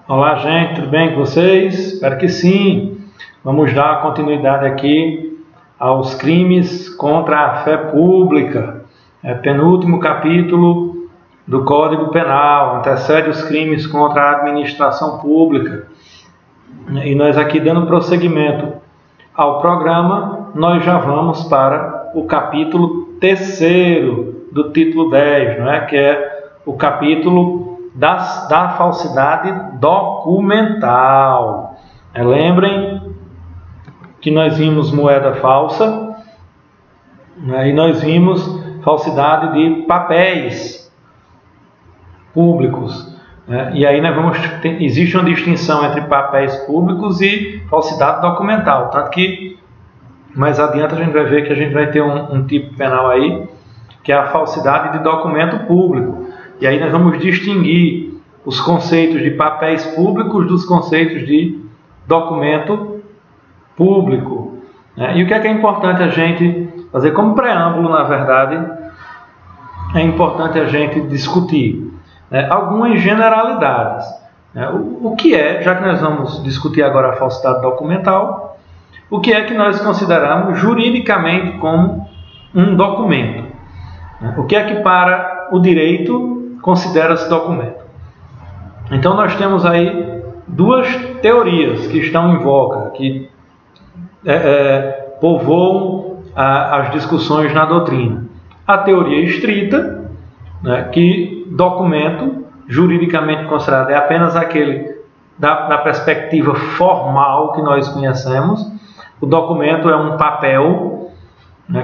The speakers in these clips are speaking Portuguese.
Olá, gente, tudo bem com vocês? Espero que sim. Vamos dar continuidade aqui aos crimes contra a fé pública. Penúltimo capítulo do Código Penal, antecede os crimes contra a administração pública. E nós aqui dando prosseguimento ao programa, nós já vamos para o capítulo 3º do título 10, não é? Que é o capítulo da falsidade documental. Lembrem que nós vimos moeda falsa, né? E nós vimos falsidade de papéis públicos. E aí existe uma distinção entre papéis públicos e falsidade documental, tanto que mais adiante a gente vai ver que a gente vai ter um tipo penal aí, que é a falsidade de documento público. E aí nós vamos distinguir os conceitos de papéis públicos dos conceitos de documento público. E o que é importante a gente fazer como preâmbulo, na verdade, é importante a gente discutir algumas generalidades. O que é, já que nós vamos discutir agora a falsidade documental, o que é que nós consideramos juridicamente como um documento? O que é que para o direito considera-se documento? Então nós temos aí duas teorias que estão em voga, que povoam as discussões na doutrina. A teoria estrita, que documento, juridicamente considerado, é apenas aquele da perspectiva formal que nós conhecemos. O documento é um papel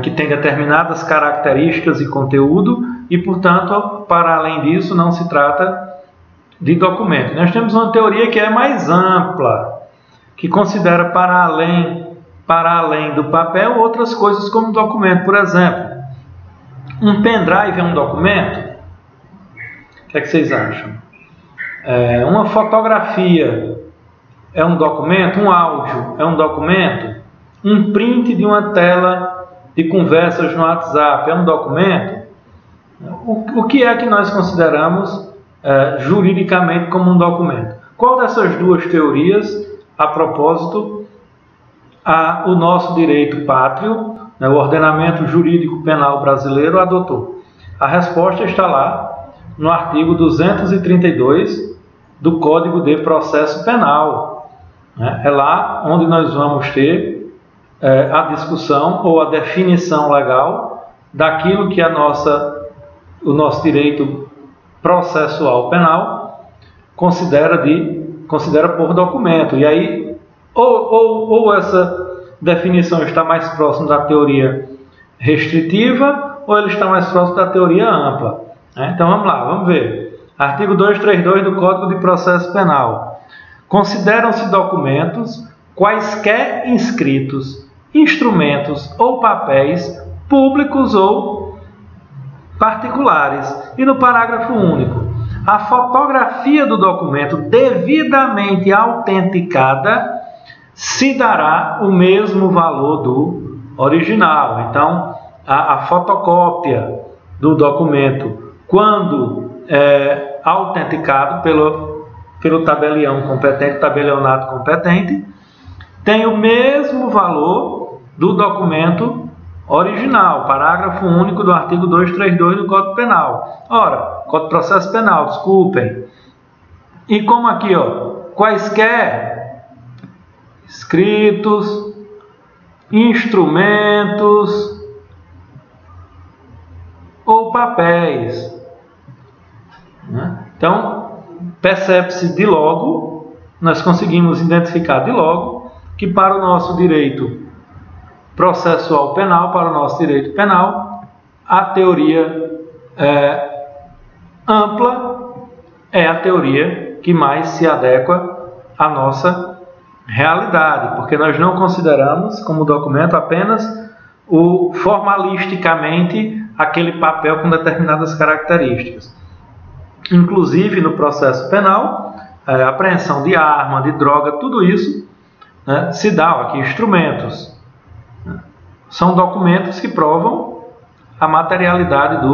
que tem determinadas características e conteúdo e, portanto, para além disso, não se trata de documento. Nós temos uma teoria que é mais ampla, que considera para além do papel outras coisas como documento. Por exemplo, um pendrive é um documento? O que é que vocês acham? Uma fotografia é um documento? Um áudio é um documento? Um print de uma tela de conversas no WhatsApp é um documento? O que é que nós consideramos juridicamente como um documento? Qual dessas duas teorias, a propósito, o nosso direito pátrio, o ordenamento jurídico penal brasileiro adotou? A resposta está lá no artigo 232 do Código de Processo Penal. É lá onde nós vamos ter a discussão ou a definição legal daquilo que o nosso direito processual penal considera por documento. E aí, ou essa definição está mais próxima da teoria restritiva, ou ele está mais próximo da teoria ampla. Então vamos lá, vamos ver. Artigo 232 do Código de Processo Penal. Consideram-se documentos quaisquer inscritos, instrumentos ou papéis públicos ou particulares. E no parágrafo único, a fotografia do documento devidamente autenticada se dará o mesmo valor do original. Então, a fotocópia do documento, quando autenticado pelo tabelião competente, tabelionato competente, tem o mesmo valor do documento original, parágrafo único do artigo 232 do Código Penal. Ora, Código de Processo Penal, desculpem. E como aqui, quaisquer escritos, instrumentos ou papéis. Então, percebe-se de logo, nós conseguimos identificar de logo que para o nosso direito processual penal, para o nosso direito penal, a teoria ampla é a teoria que mais se adequa à nossa realidade, porque nós não consideramos como documento apenas formalisticamente aquele papel com determinadas características. Inclusive no processo penal, apreensão de arma, de droga, tudo isso se dá aqui, instrumentos. São documentos que provam a materialidade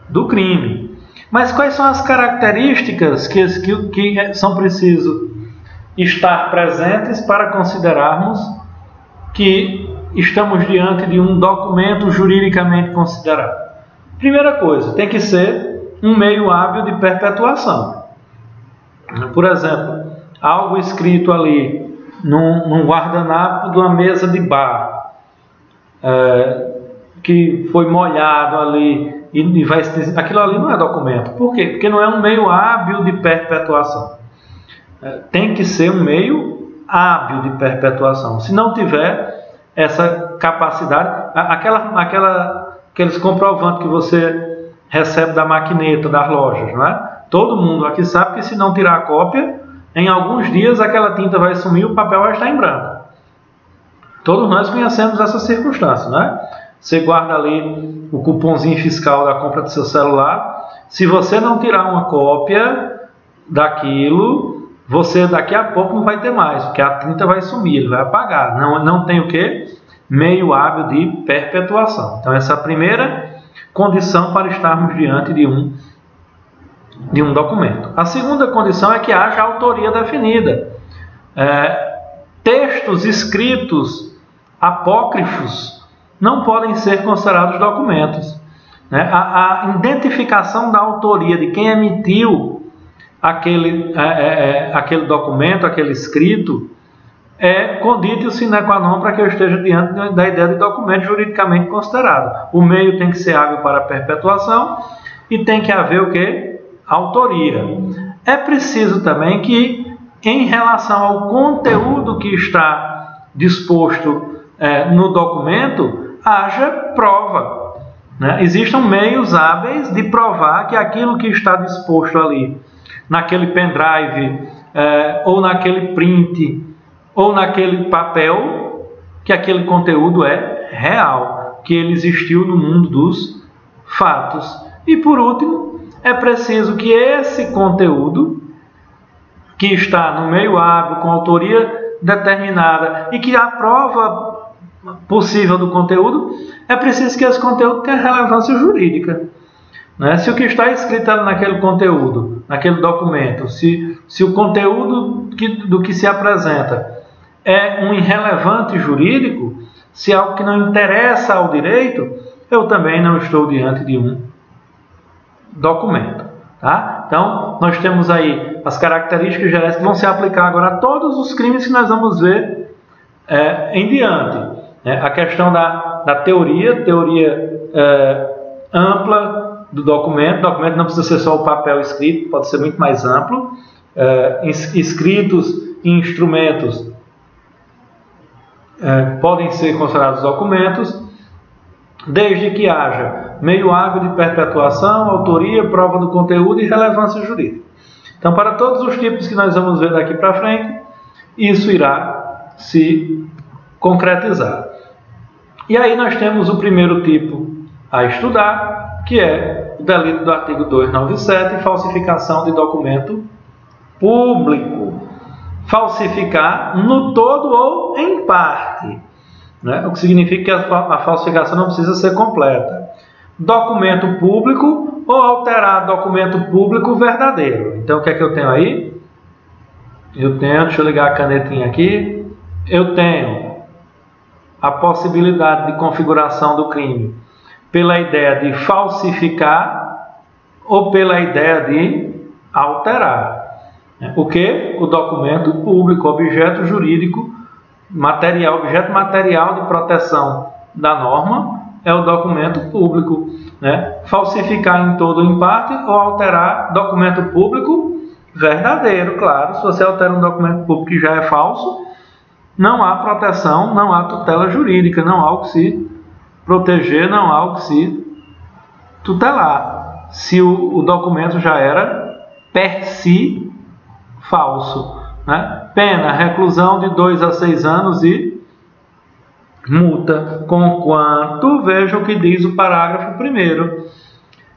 do crime. Mas quais são as características que são preciso estar presentes para considerarmos que estamos diante de um documento juridicamente considerado? Primeira coisa, tem que ser um meio hábil de perpetuação. Por exemplo, algo escrito ali num guardanapo de uma mesa de bar, que foi molhado ali, e vai, aquilo ali não é documento. Por quê? Porque não é um meio hábil de perpetuação. Tem que ser um meio hábil de perpetuação. Se não tiver essa capacidade, aqueles comprovantes que você recebe da maquineta das lojas, não é? Todo mundo aqui sabe que se não tirar a cópia, em alguns dias aquela tinta vai sumir e o papel vai estar em branco. Todos nós conhecemos essa circunstância, não é? Você guarda ali o cupomzinho fiscal da compra do seu celular. Se você não tirar uma cópia daquilo, você daqui a pouco não vai ter mais, porque a tinta vai sumir, ele vai apagar. Não tem o quê? Meio hábil de perpetuação. Então essa é a primeira condição para estarmos diante de um documento. A segunda condição é que haja autoria definida. Textos escritos apócrifos não podem ser considerados documentos. A identificação da autoria de quem emitiu aquele documento, aquele escrito, é conditio sine qua non para que eu esteja diante da ideia de documento juridicamente considerado. O meio tem que ser hábil para a perpetuação e tem que haver o quê? Autoria. É preciso também que, em relação ao conteúdo que está disposto no documento, haja prova. Existam meios hábeis de provar que aquilo que está disposto ali, naquele pendrive, ou naquele print, ou naquele papel, que aquele conteúdo é real, que ele existiu no mundo dos fatos. E por último, é preciso que esse conteúdo, que está no meio hábil, com autoria determinada, e que a prova possível do conteúdo, é preciso que esse conteúdo tenha relevância jurídica. Se o que está escrito naquele conteúdo, naquele documento, se o conteúdo do que se apresenta é um irrelevante jurídico, se é algo que não interessa ao direito, eu também não estou diante de um documento. Tá? Então, nós temos aí as características gerais que vão se aplicar agora a todos os crimes que nós vamos ver em diante. A questão da teoria ampla do documento. O documento não precisa ser só o papel escrito, pode ser muito mais amplo. Escritos e instrumentos podem ser considerados documentos, desde que haja meio hábil de perpetuação, autoria, prova do conteúdo e relevância jurídica. Então, para todos os tipos que nós vamos ver daqui para frente, isso irá se concretizar. E aí nós temos o primeiro tipo a estudar, que é o delito do artigo 297, falsificação de documento público. Falsificar no todo ou em parte, o que significa que a falsificação não precisa ser completa. Documento público ou alterar documento público verdadeiro. Então, o que é que eu tenho aí? Deixa eu ligar a canetinha aqui. Eu tenho a possibilidade de configuração do crime pela ideia de falsificar ou pela ideia de alterar. O que? O documento público, objeto jurídico, objeto material de proteção da norma é o documento público. Falsificar em todo ou em parte ou alterar documento público verdadeiro. Claro, se você altera um documento público que já é falso, não há proteção, não há tutela jurídica, não há o que se proteger, não há o que se tutelar, se o documento já era per si falso. Pena, reclusão de 2 a 6 anos e multa, conquanto, veja o que diz o parágrafo 1º.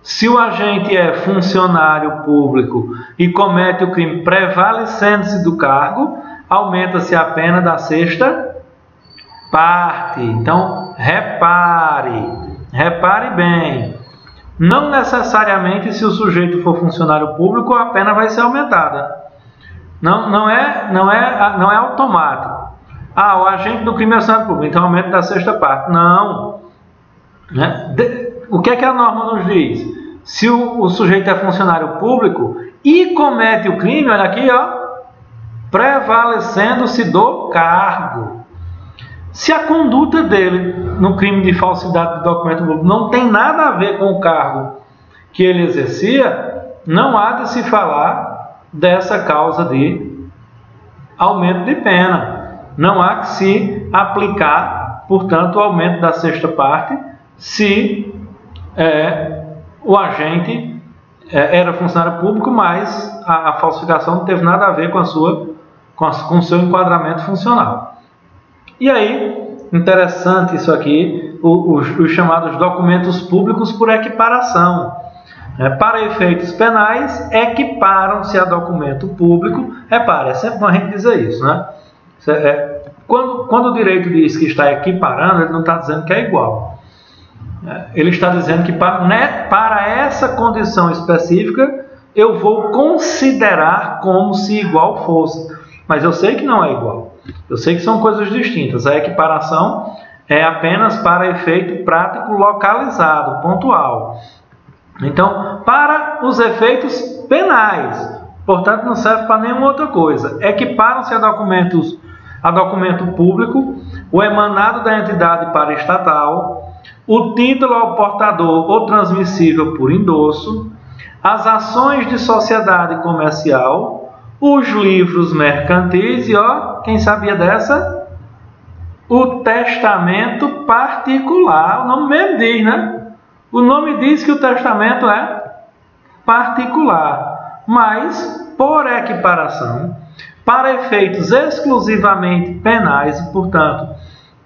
Se o agente é funcionário público e comete o crime prevalecendo-se do cargo, aumenta-se a pena da 6ª parte. Então, repare bem. Não necessariamente, se o sujeito for funcionário público, a pena vai ser aumentada. Não é automático. Ah, o agente do crime é funcionário público, então aumento da sexta parte. Não. O que é que a norma nos diz? Se o sujeito é funcionário público e comete o crime, olha aqui, ó, prevalecendo-se do cargo. Se a conduta dele no crime de falsidade de documento público não tem nada a ver com o cargo que ele exercia, não há de se falar dessa causa de aumento de pena. Não há que se aplicar, portanto, o aumento da sexta parte se o agente era funcionário público, mas a falsificação não teve nada a ver com o seu enquadramento funcional. E aí, interessante isso aqui, os chamados documentos públicos por equiparação. Para efeitos penais, equiparam-se a documento público. Repare, é sempre bom a gente dizer isso, né? Quando o direito diz que está equiparando, ele não está dizendo que é igual. Ele está dizendo que para essa condição específica, eu vou considerar como se igual fosse. Mas eu sei que não é igual. Eu sei que são coisas distintas. A equiparação é apenas para efeito prático localizado, pontual. Então, para os efeitos penais, portanto, não serve para nenhuma outra coisa. Equiparam-se a documento público, o emanado da entidade paraestatal, o título ao portador ou transmissível por endosso, as ações de sociedade comercial, os livros mercantis e, ó, quem sabia dessa? O testamento particular. O nome mesmo diz, né? O nome diz que o testamento é particular, mas, por equiparação, para efeitos exclusivamente penais, e, portanto,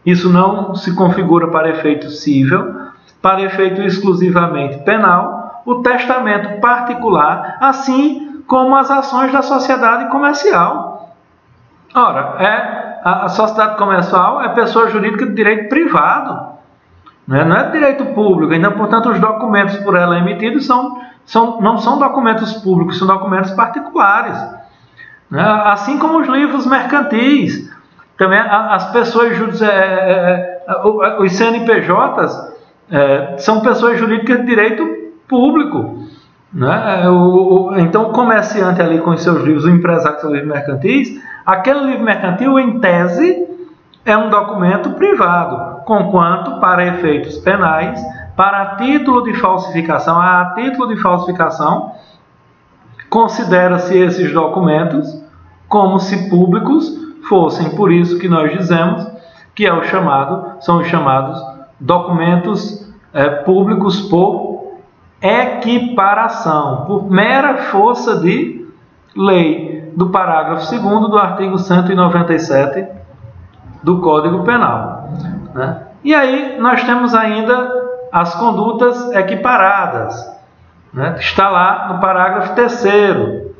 isso não se configura para efeito cível, para efeito exclusivamente penal, o testamento particular, assim como as ações da sociedade comercial. Ora, a sociedade comercial é pessoa jurídica de direito privado, né? Não é de direito público. Então, portanto, os documentos por ela emitidos não são documentos públicos, são documentos particulares, né? Assim como os livros mercantis. Também as pessoas os CNPJs são pessoas jurídicas de direito público, né? Então o comerciante ali com os seus livros, o empresário com seus livros mercantis, aquele livro mercantil em tese é um documento privado, conquanto para efeitos penais, para título de falsificação, considera-se esses documentos como se públicos fossem. Por isso que nós dizemos que são os chamados documentos públicos por equiparação, por mera força de lei, do parágrafo 2º do artigo 197 do Código Penal, né? E aí nós temos ainda as condutas equiparadas, né? Está lá no parágrafo 3º.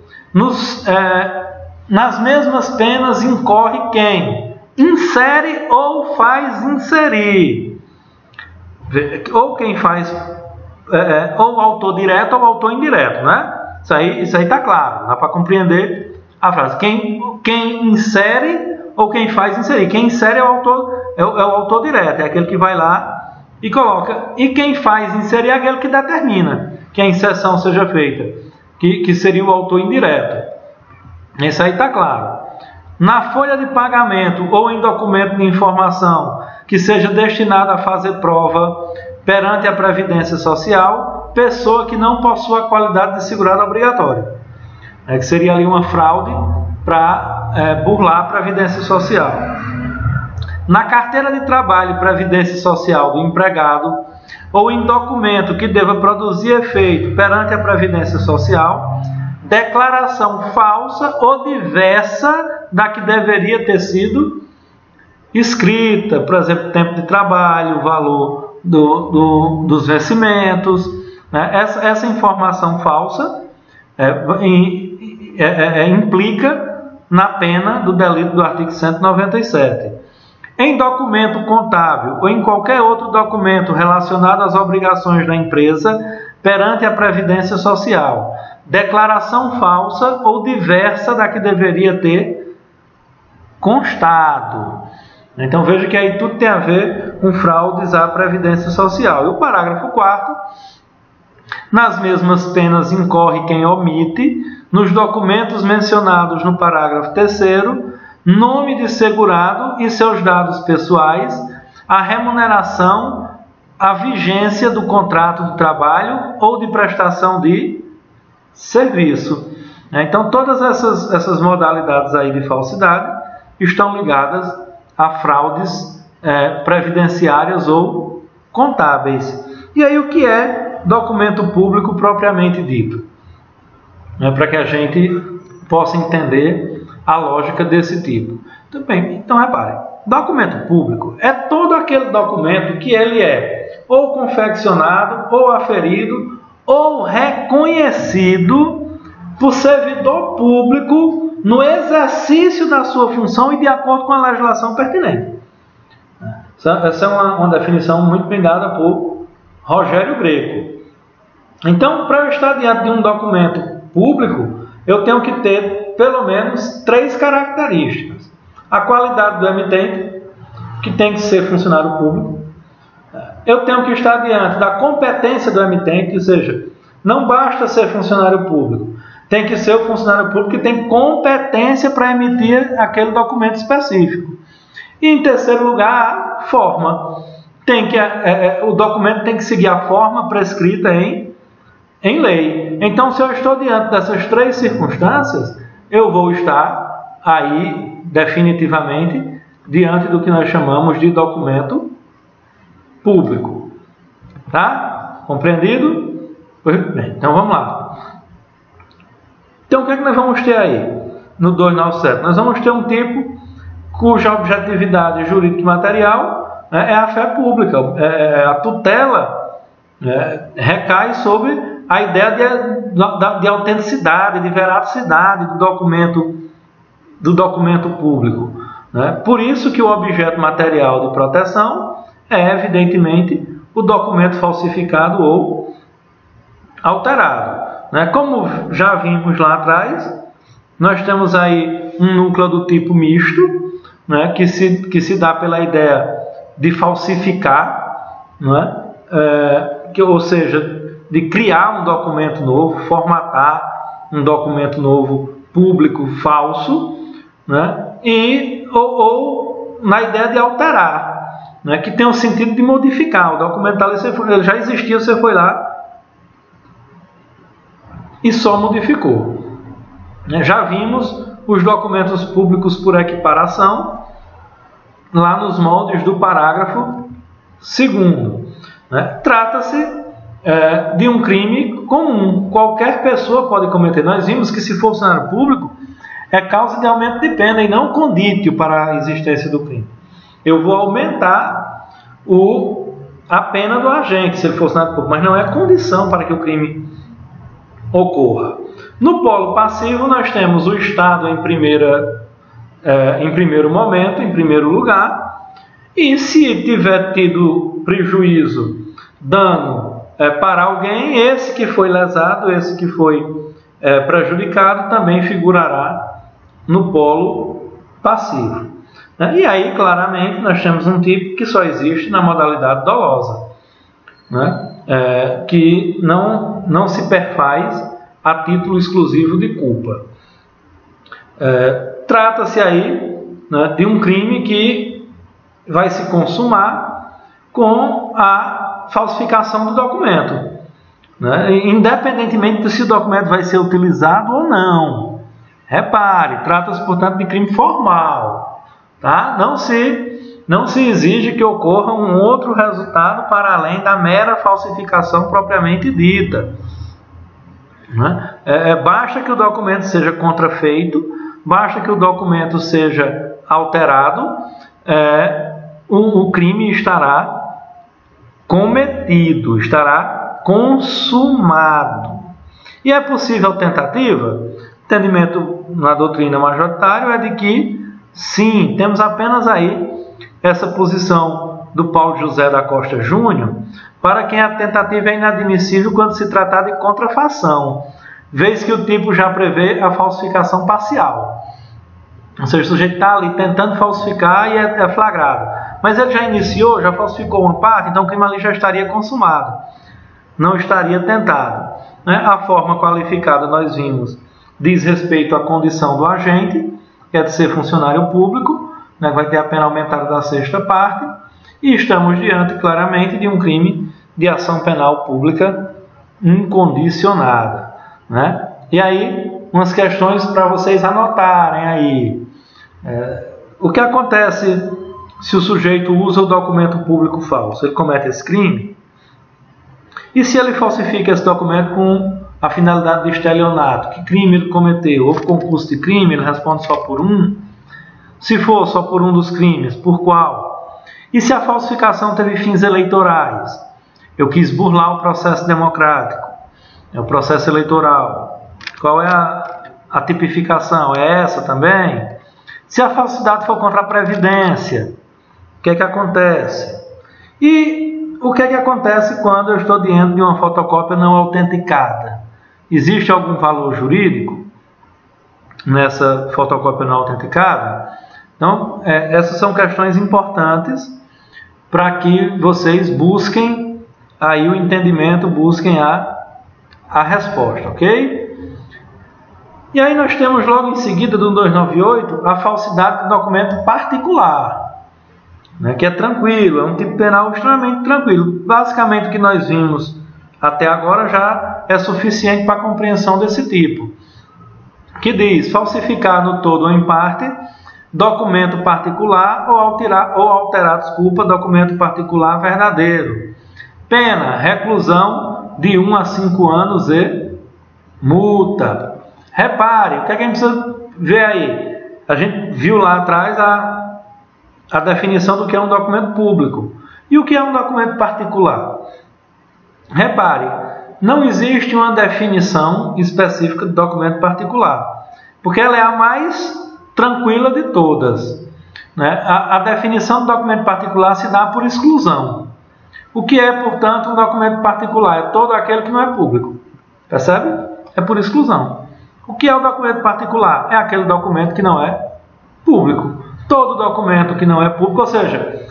Nas mesmas penas incorre quem insere ou faz inserir, ou quem faz ou autor direto ou autor indireto, né? Isso aí está claro, dá para compreender a frase. Quem insere ou quem faz inserir. Quem insere é o autor direto, é aquele que vai lá e coloca. E quem faz inserir é aquele que determina que a inserção seja feita, que seria o autor indireto. Isso aí está claro. Na folha de pagamento ou em documento de informação que seja destinado a fazer prova perante a Previdência Social, pessoa que não possua a qualidade de segurado obrigatório. Que seria ali uma fraude para burlar a Previdência Social. Na carteira de trabalho e Previdência Social do empregado ou em documento que deva produzir efeito perante a Previdência Social, declaração falsa ou diversa da que deveria ter sido escrita, por exemplo, tempo de trabalho, valor dos vencimentos, né? Essa informação falsa implica na pena do delito do artigo 197. Em documento contábil ou em qualquer outro documento relacionado às obrigações da empresa, perante a Previdência Social, declaração falsa ou diversa da que deveria ter constado. Então veja que aí tudo tem a ver com fraudes à Previdência Social. E o parágrafo 4º, nas mesmas penas incorre quem omite, nos documentos mencionados no parágrafo 3º, nome de segurado e seus dados pessoais, a remuneração, a vigência do contrato de trabalho ou de prestação de serviço. Então todas essas modalidades aí de falsidade estão ligadas a fraudes previdenciárias ou contábeis. E aí o que é documento público propriamente dito? Para que a gente possa entender a lógica desse tipo. Tudo bem, então repare, documento público é todo aquele documento que ele é ou confeccionado, ou aferido, ou reconhecido por servidor público no exercício da sua função e de acordo com a legislação pertinente. Essa é uma definição muito bem dada por Rogério Greco. Então, para eu estar diante de um documento público, eu tenho que ter pelo menos 3 características. A qualidade do emitente, que tem que ser funcionário público. Eu tenho que estar diante da competência do emitente, ou seja, não basta ser funcionário público. Tem que ser o funcionário público que tem competência para emitir aquele documento específico. E em terceiro lugar, a forma. O documento tem que seguir a forma prescrita em lei. Então, se eu estou diante dessas 3 circunstâncias, eu vou estar aí definitivamente diante do que nós chamamos de documento público. Tá? Compreendido? Bem, então vamos lá. Então o que é que nós vamos ter aí no 297? Nós vamos ter um tipo cuja objetividade jurídica e material é a fé pública, a tutela recai sobre a ideia de autenticidade, de veracidade do documento público. Por isso que o objeto material de proteção é, evidentemente, o documento falsificado ou alterado. Como já vimos lá atrás, nós temos aí um núcleo do tipo misto, que se dá pela ideia de falsificar, ou seja, de criar um documento novo, formatar um documento novo público falso, ou na ideia de alterar, que tem o sentido de modificar. O documento ali ele já existia, você foi lá e só modificou. Já vimos os documentos públicos por equiparação lá nos moldes do parágrafo 2º. Trata-se de um crime comum, qualquer pessoa pode cometer. Nós vimos que se for funcionário público é causa de aumento de pena e não condítio para a existência do crime. Eu vou aumentar a pena do agente se ele for funcionário público, mas não é condição para que o crime ocorra. No polo passivo nós temos o Estado em primeiro momento, em primeiro lugar, e se tiver tido prejuízo, dano para alguém, esse que foi lesado, esse que foi prejudicado, também figurará no polo passivo. E aí, claramente, nós temos um tipo que só existe na modalidade dolosa, que não se perfaz a título exclusivo de culpa. Trata-se aí de um crime que vai se consumar com a falsificação do documento, independentemente de se o documento vai ser utilizado ou não. Repare, trata-se, portanto, de crime formal. Tá? Não se exige que ocorra um outro resultado para além da mera falsificação propriamente dita. Basta que o documento seja contrafeito, basta que o documento seja alterado, o crime estará cometido, estará consumado. E é possível tentativa? O entendimento na doutrina majoritária é de que sim, temos apenas aí essa posição do Paulo José da Costa Júnior, para quem a tentativa é inadmissível quando se tratar de contrafação, vez que o tipo já prevê a falsificação parcial. Ou seja, o sujeito está ali tentando falsificar e é flagrado. Mas ele já iniciou, já falsificou uma parte, então o crime ali já estaria consumado. Não estaria tentado. A forma qualificada, nós vimos, diz respeito à condição do agente, que é de ser funcionário público, vai ter a pena aumentada da sexta parte, e estamos diante, claramente, de um crime de ação penal pública incondicionada. E aí, umas questões para vocês anotarem aí. O que acontece se o sujeito usa o documento público falso? Ele comete esse crime? E se ele falsifica esse documento com a finalidade de estelionato? Que crime ele cometeu? Houve concurso de crime? Ele responde só por um? Se for só por um dos crimes, por qual? E se a falsificação teve fins eleitorais? Eu quis burlar o processo democrático, o processo eleitoral. Qual é a tipificação? É essa também? Se a falsidade for contra a Previdência, o que é que acontece? E o que é que acontece quando eu estou diante de uma fotocópia não autenticada? Existe algum valor jurídico nessa fotocópia não autenticada? Então, essas são questões importantes para que vocês busquem aí o entendimento, busquem a resposta, ok? E aí nós temos logo em seguida do 298 a falsidade do documento particular, que é tranquilo, é um tipo penal extremamente tranquilo. Basicamente o que nós vimos até agora já é suficiente para a compreensão desse tipo, que diz falsificar no todo ou em parte documento particular ou alterar, documento particular verdadeiro. Pena, reclusão de 1 a 5 anos e multa. Repare, o que é que a gente precisa ver aí? A gente viu lá atrás a definição do que é um documento público. E o que é um documento particular? Repare, não existe uma definição específica de documento particular, porque ela é a mais tranquila de todas. A definição do documento particular se dá por exclusão. O que é, portanto, um documento particular? É todo aquele que não é público. Percebe? É por exclusão. O que é o documento particular? É aquele documento que não é público. Todo documento que não é público, ou seja,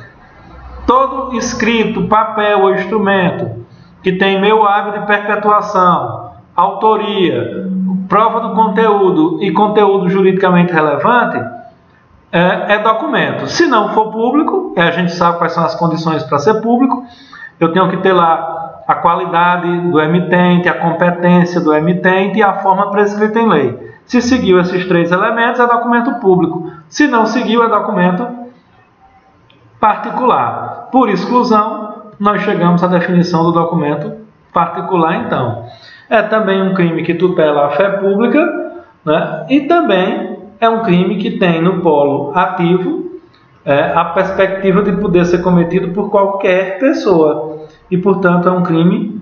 todo escrito, papel ou instrumento que tem meio hábil de perpetuação, autoria, prova do conteúdo e conteúdo juridicamente relevante, é documento. Se não for público, a gente sabe quais são as condições para ser público, eu tenho que ter lá a qualidade do emitente, a competência do emitente e a forma prescrita em lei. Se seguiu esses 3 elementos, é documento público. Se não seguiu, é documento particular. Por exclusão, nós chegamos à definição do documento particular, então. É também um crime que tutela a fé pública, e também é um crime que tem no polo ativo a perspectiva de poder ser cometido por qualquer pessoa. E, portanto, é um crime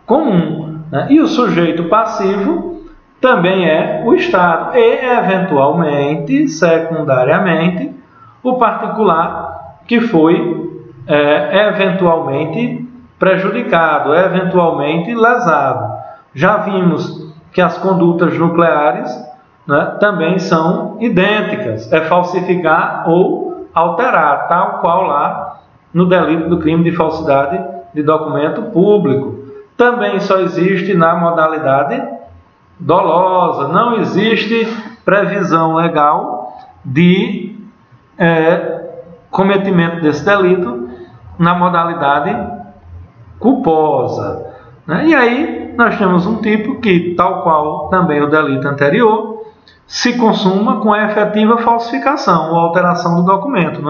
comum. E o sujeito passivo também é o Estado. E, eventualmente, secundariamente, o particular que foi eventualmente prejudicado, eventualmente lesado. Já vimos que as condutas nucleares também são idênticas. É falsificar ou alterar, tal qual lá no delito do crime de falsidade de documento público. Também só existe na modalidade dolosa. Não existe previsão legal de cometimento desse delito na modalidade culposa. E aí nós temos um tipo que, tal qual também o delito anterior, se consuma com a efetiva falsificação ou alteração do documento,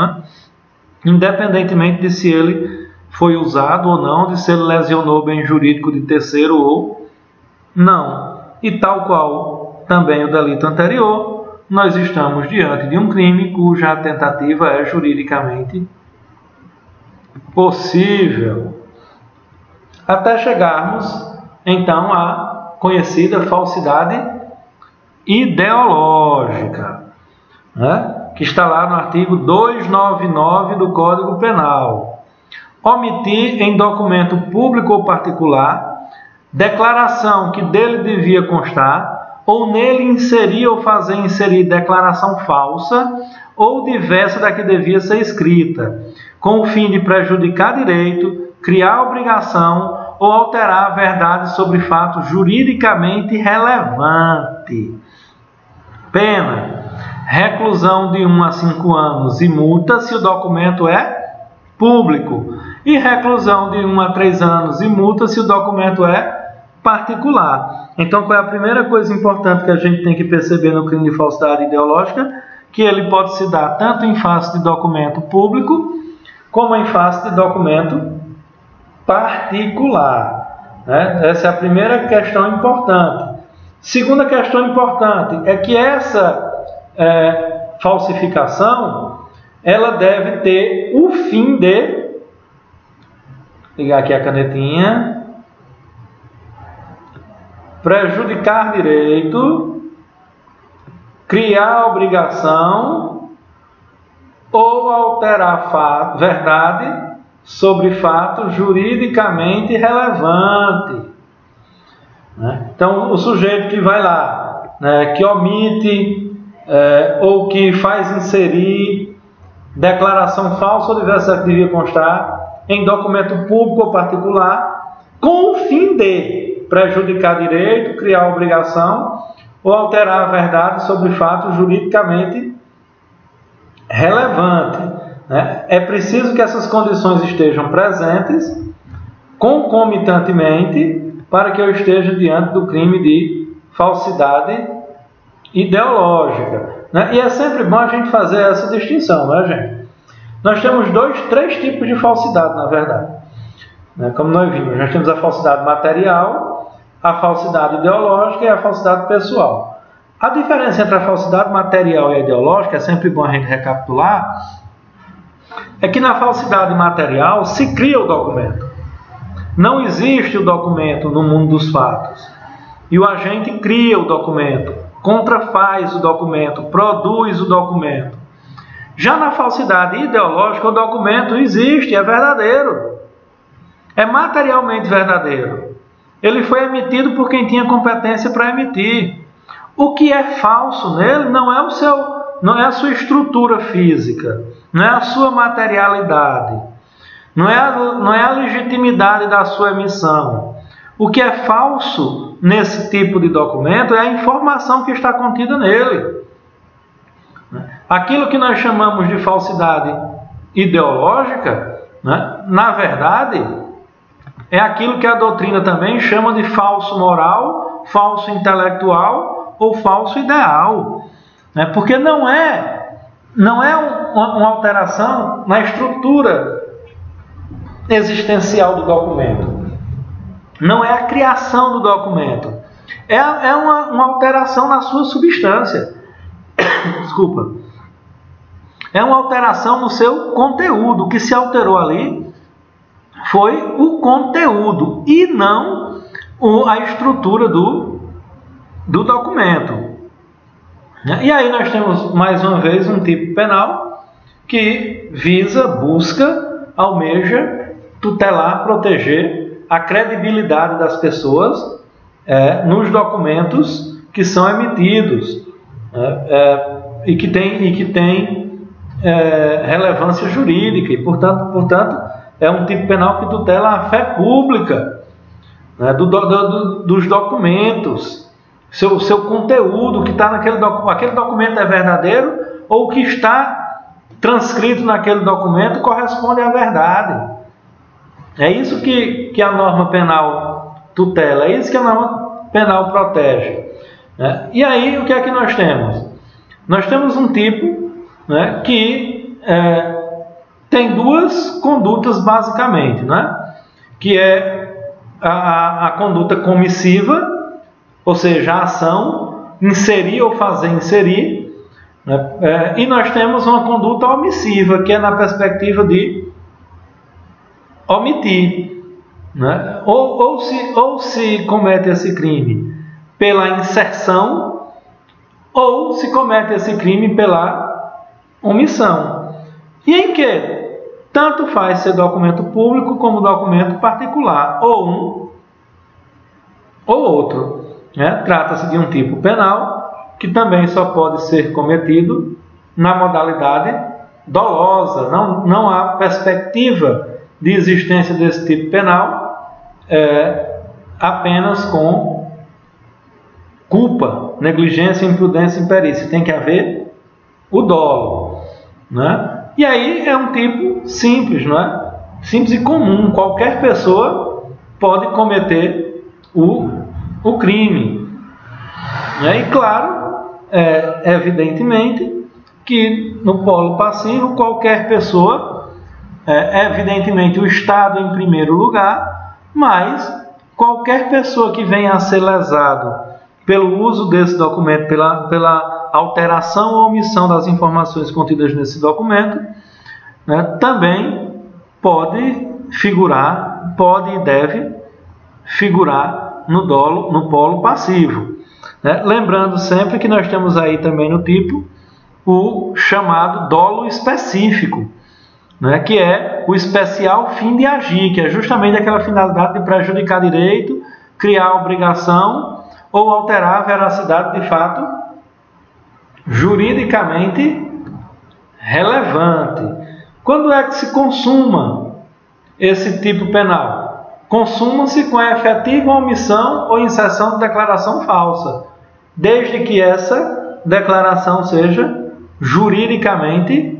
independentemente de se ele foi usado ou não, de se ele lesionou o bem jurídico de terceiro ou não. E tal qual também o delito anterior, nós estamos diante de um crime cuja tentativa é juridicamente possível. Até chegarmos, então, à conhecida falsidade ideológica, que está lá no artigo 299 do Código Penal. omitir em documento público ou particular declaração que dele devia constar, ou nele inserir ou fazer inserir declaração falsa ou diversa da que devia ser escrita, com o fim de prejudicar direito, criar obrigação ou alterar a verdade sobre fato juridicamente relevante. Pena: reclusão de 1 a 5 anos e multa se o documento é público, e reclusão de 1 a 3 anos e multa se o documento é particular. Então, qual é a primeira coisa importante que a gente tem que perceber no crime de falsidade ideológica? Que ele pode se dar tanto em face de documento público, como em face de documento particular. Essa é a primeira questão importante. Segunda questão importante é que essa falsificação, ela deve ter o fim de... Vou ligar aqui a canetinha. Prejudicar direito, criar obrigação ou alterar verdade sobre fato juridicamente relevante. Então, o sujeito que vai lá, que omite ou que faz inserir declaração falsa ou diversa que devia constar em documento público ou particular, com o fim de prejudicar direito, criar obrigação ou alterar a verdade sobre fato juridicamente relevante. É preciso que essas condições estejam presentes concomitantemente para que eu esteja diante do crime de falsidade ideológica. E é sempre bom a gente fazer essa distinção, gente? Nós temos três tipos de falsidade, na verdade. Como nós vimos, nós temos a falsidade material, a falsidade ideológica e a falsidade pessoal. A diferença entre a falsidade material e a ideológica, é sempre bom a gente recapitular, é que na falsidade material se cria o documento. Não existe o documento no mundo dos fatos. E o agente cria o documento, contrafaz o documento, produz o documento. Já na falsidade ideológica, o documento existe, é verdadeiro. É materialmente verdadeiro. Ele foi emitido por quem tinha competência para emitir. O que é falso nele não é a sua estrutura física, não é a sua materialidade, não é a legitimidade da sua emissão. O que é falso nesse tipo de documento é a informação que está contida nele. Aquilo que nós chamamos de falsidade ideológica, na verdade, é aquilo que a doutrina também chama de falso moral, falso intelectual ou falso ideal. Porque não é uma alteração na estrutura existencial do documento. Não é a criação do documento. É uma alteração na sua substância. Desculpa. É uma alteração no seu conteúdo. O que se alterou ali foi o conteúdo e não a estrutura do documento. E aí nós temos, mais uma vez, um tipo penal que visa, busca, almeja, tutelar, proteger a credibilidade das pessoas nos documentos que são emitidos e que tem relevância jurídica e, portanto, é um tipo penal que tutela a fé pública dos documentos, seu conteúdo que está naquele documento. Aquele documento é verdadeiro ou o que está transcrito naquele documento corresponde à verdade. É isso que a norma penal tutela, é isso que a norma penal protege. E aí, o que é que nós temos? Nós temos um tipo que tem duas condutas basicamente, que é a conduta comissiva, ou seja, a ação, inserir ou fazer inserir, e nós temos uma conduta omissiva, que é na perspectiva de omitir, ou se comete esse crime pela inserção, ou se comete esse crime pela omissão. E em que tanto faz ser documento público como documento particular, ou um ou outro. Né? Trata-se de um tipo penal que também só pode ser cometido na modalidade dolosa. Não há perspectiva de existência desse tipo penal apenas com culpa, negligência, imprudência e imperícia. Tem que haver o dolo. Né? E aí é um tipo simples, não é? Simples e comum. Qualquer pessoa pode cometer o crime. E claro, evidentemente, que no polo passivo qualquer pessoa, evidentemente o Estado em primeiro lugar, mas qualquer pessoa que venha a ser lesado pelo uso desse documento, pela alteração ou omissão das informações contidas nesse documento, né, também pode figurar, pode e deve figurar no polo passivo. Né? Lembrando sempre que nós temos aí também no tipo o chamado dolo específico, né, que é o especial fim de agir, que é justamente aquela finalidade de prejudicar direito, criar obrigação ou alterar a veracidade de fato juridicamente relevante. Quando é que se consuma esse tipo penal? Consuma-se com a efetiva omissão ou inserção de declaração falsa, desde que essa declaração seja juridicamente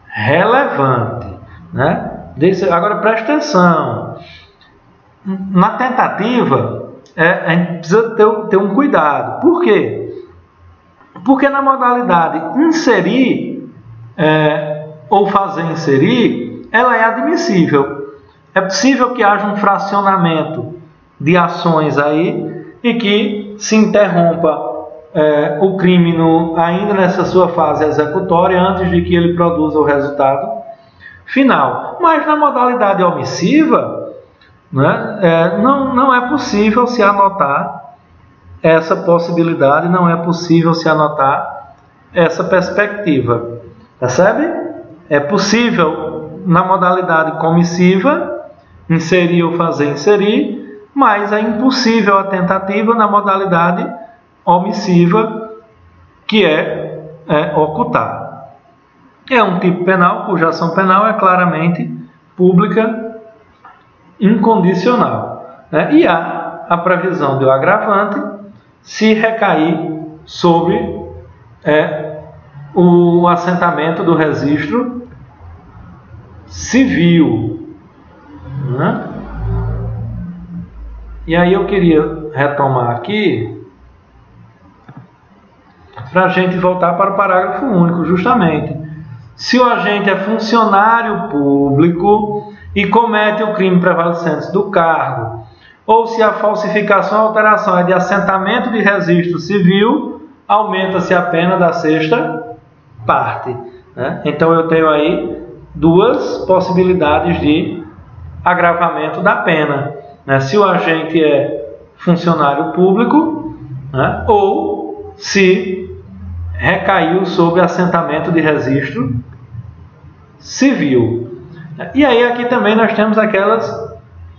relevante. Né? Agora preste atenção. Na tentativa, a gente precisa ter um cuidado. Por quê? Porque na modalidade inserir ou fazer inserir, ela é admissível. É possível que haja um fracionamento de ações aí e que se interrompa o crime ainda nessa sua fase executória, antes de que ele produza o resultado final. Mas na modalidade omissiva, né, não é possível se anotar essa possibilidade, não é possível se anotar essa perspectiva. Percebe? É possível na modalidade comissiva inserir ou fazer inserir, mas é impossível a tentativa na modalidade omissiva, que é ocultar. É um tipo penal cuja ação penal é claramente pública, incondicional. Né? E há a previsão do agravante se recair sobre o assentamento do registro civil. Né? E aí eu queria retomar aqui para a gente voltar para o parágrafo único, justamente. Se o agente é funcionário público e comete o crime prevalecente do cargo, ou se a falsificação ou alteração é de assentamento de registro civil, aumenta-se a pena da sexta parte. Né? Então eu tenho aí duas possibilidades de agravamento da pena. Né? Se o agente é funcionário público, né? Ou se recaiu sobre assentamento de registro civil. E aí aqui também nós temos aquelas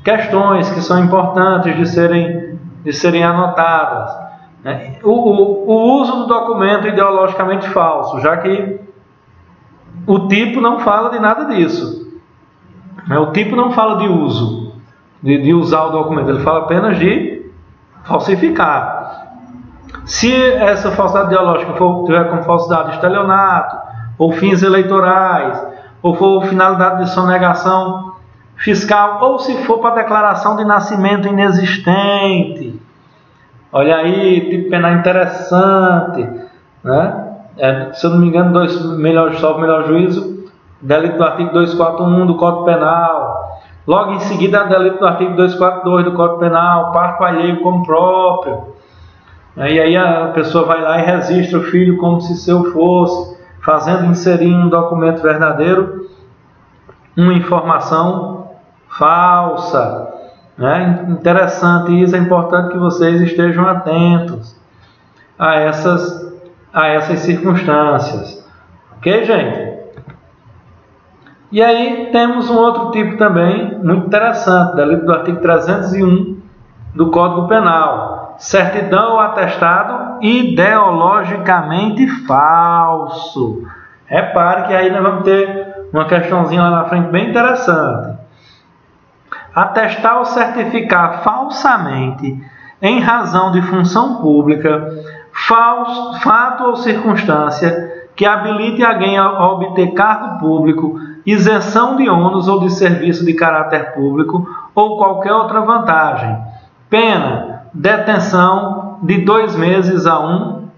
questões que são importantes de serem anotadas. Né? O uso do documento ideologicamente falso, já que o tipo não fala de nada disso. O tipo não fala de uso, de usar o documento, ele fala apenas de falsificar. Se essa falsidade ideológica tiver como falsidade estelionato, ou fins eleitorais, ou for finalidade de sonegação fiscal, ou se for para declaração de nascimento inexistente. Olha aí, tipo penal interessante. Né? Se eu não me engano, salvo melhor juízo, delito do artigo 241 do Código Penal. Logo em seguida, delito do artigo 242 do Código Penal, parto alheio como próprio. E aí a pessoa vai lá e registra o filho como se seu fosse, fazendo inserir em um documento verdadeiro uma informação falsa. Né? Interessante isso, é importante que vocês estejam atentos a essas circunstâncias. Ok, gente? E aí temos um outro tipo também muito interessante, do artigo 301 do Código Penal. Certidão ou atestado ideologicamente falso. Repare que aí nós vamos ter uma questãozinha lá na frente bem interessante. Atestar ou certificar falsamente, em razão de função pública, fato ou circunstância que habilite alguém a obter cargo público, isenção de ônus ou de serviço de caráter público ou qualquer outra vantagem. Pena, detenção de 2 meses a 1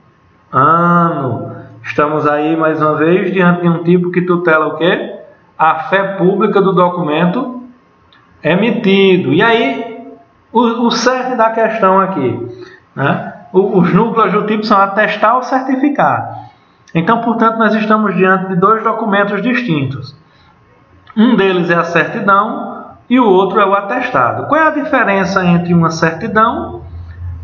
ano. Estamos aí, mais uma vez, diante de um tipo que tutela o quê? A fé pública do documento emitido. E aí, o cerne da questão aqui, né? Os núcleos do tipo são atestar ou certificar. Então, portanto, nós estamos diante de 2 documentos distintos. Um deles é a certidão e o outro é o atestado. Qual é a diferença entre uma certidão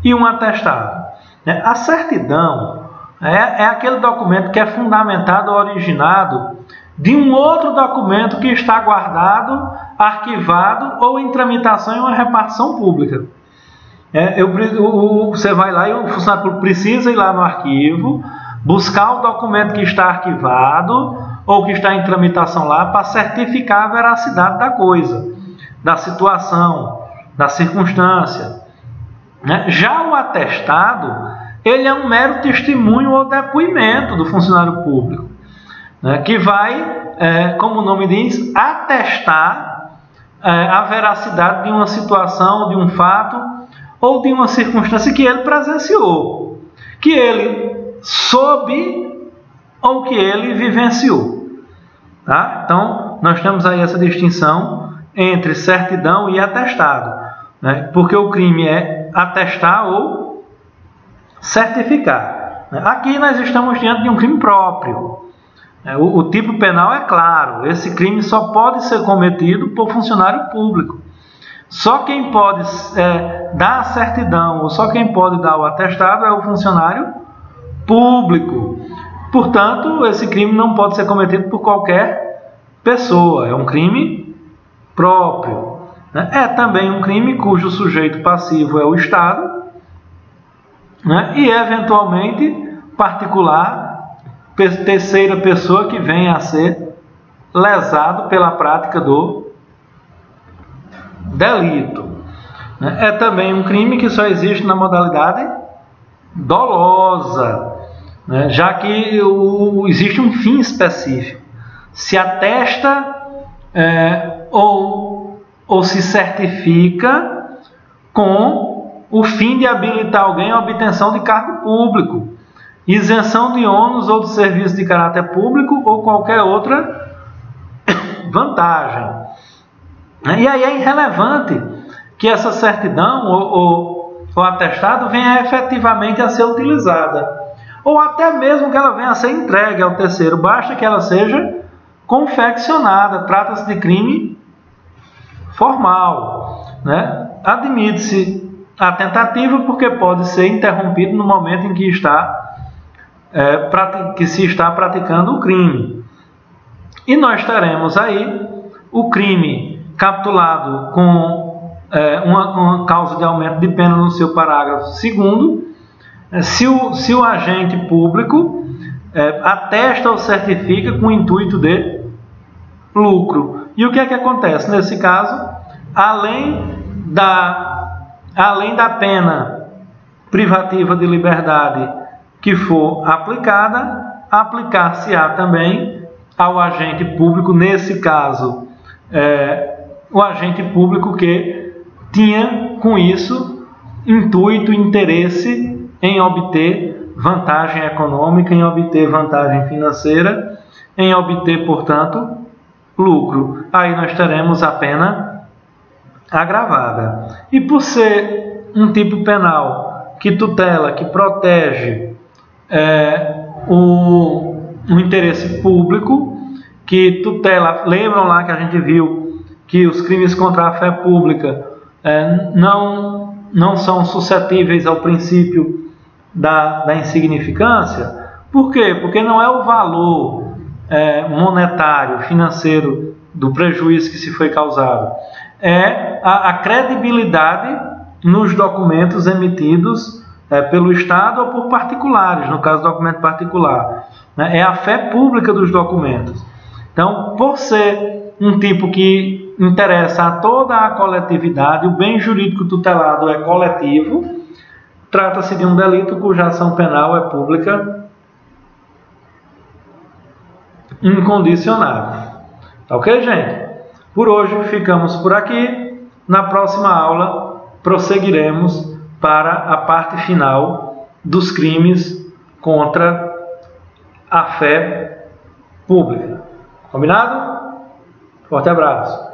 e um atestado? A certidão é aquele documento que é fundamentado ou originado de um outro documento que está guardado, arquivado ou em tramitação em uma repartição pública. Você vai lá e o funcionário público precisa ir lá no arquivo, buscar o documento que está arquivado ou que está em tramitação lá para certificar a veracidade da coisa, da situação, da circunstância. Já o atestado, ele é um mero testemunho ou depoimento do funcionário público, que vai, como o nome diz, atestar a veracidade de uma situação, de um fato ou de uma circunstância que ele presenciou, que ele soube ou que ele vivenciou. Tá? Então, nós temos aí essa distinção entre certidão e atestado, porque o crime é atestar ou certificar. Aqui nós estamos diante de um crime próprio. O tipo penal é claro, esse crime só pode ser cometido por funcionário público. Só quem pode dar a certidão ou só quem pode dar o atestado é o funcionário público. Portanto, esse crime não pode ser cometido por qualquer pessoa, é um crime próprio. É também um crime cujo sujeito passivo é o Estado, e eventualmente particular, terceira pessoa que venha a ser lesado pela prática do delito. É também um crime que só existe na modalidade dolosa, já que existe um fim específico. Se atesta ou se certifica com o fim de habilitar alguém à obtenção de cargo público, isenção de ônus ou de serviço de caráter público ou qualquer outra vantagem. E aí é irrelevante que essa certidão ou atestado venha efetivamente a ser utilizada, ou até mesmo que ela venha a ser entregue ao terceiro, basta que ela seja confeccionada. Trata-se de crime formal. Admite-se a tentativa porque pode ser interrompido no momento em que se está praticando o crime. E nós teremos aí o crime capitulado com uma causa de aumento de pena no seu parágrafo 2º, se o agente público atesta ou certifica com o intuito de lucro. E o que é que acontece? Nesse caso, além da pena privativa de liberdade que for aplicada, aplicar-se-á também ao agente público, nesse caso, o agente público que tinha com isso intuito, interesse em obter vantagem econômica, em obter vantagem financeira, em obter, portanto, lucro. Aí nós teremos a pena agravada. E por ser um tipo penal que tutela, que protege o interesse público, que tutela, lembram lá que a gente viu que os crimes contra a fé pública não são suscetíveis ao princípio da insignificância. Por quê? Porque não é o valor monetário, financeiro do prejuízo que se foi causado, é a credibilidade nos documentos emitidos pelo Estado ou por particulares, no caso do documento particular. É a fé pública dos documentos. Então, por ser um tipo que interessa a toda a coletividade, o bem jurídico tutelado é coletivo, trata-se de um delito cuja ação penal é pública incondicionada. Ok, gente? Por hoje ficamos por aqui. Na próxima aula prosseguiremos para a parte final dos crimes contra a fé pública. Combinado? Forte abraço.